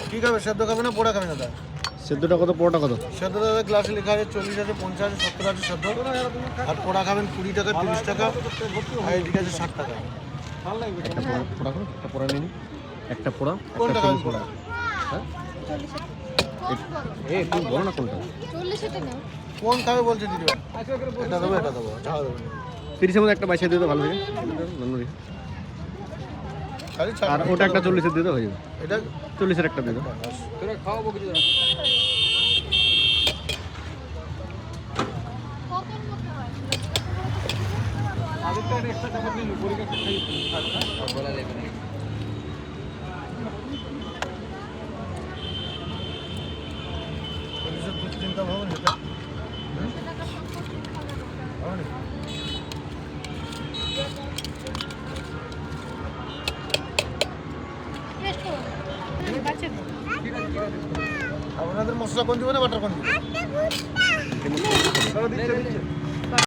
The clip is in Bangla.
কি খাবে, সেদ্ধ খাবে না পোড়া খাবে না? দাদা সেদ্ধটা কত, পোড়াটা কত? সেদ্ধ দাদা গ্লাসে লেখা আছে 40 আছে, 50 আছে, 70 আছে সেদ্ধ। আর পোড়া খাবেন 20 টাকা, 30 টাকা, আর এদিকে আছে 60 টাকা। একটা পোড়া করো, একটা পোড়া নিন, একটা পোড়া। কোনটা খাবেন পোড়া? হ্যাঁ একটু বলো না কোনটা। কোন খাবে বলছে দিদিভাই? এটা দেবো, এটা দেবো, ছাড়া দেবো। 30-এর মধ্যে একটা বাইশে দিয়ে দাও, ভালো লাগে। খালি আর ওটা একটা 40-এর দিয়ে দাও, হয়ে যাবে। এটা 40-এর একটা দিয়ে দাও। খাওয়াবো কিছু না। চিন্তা ভাবো না এটা। আপনাদের মশলা কোন দিবে না বাটার কোন দিবে?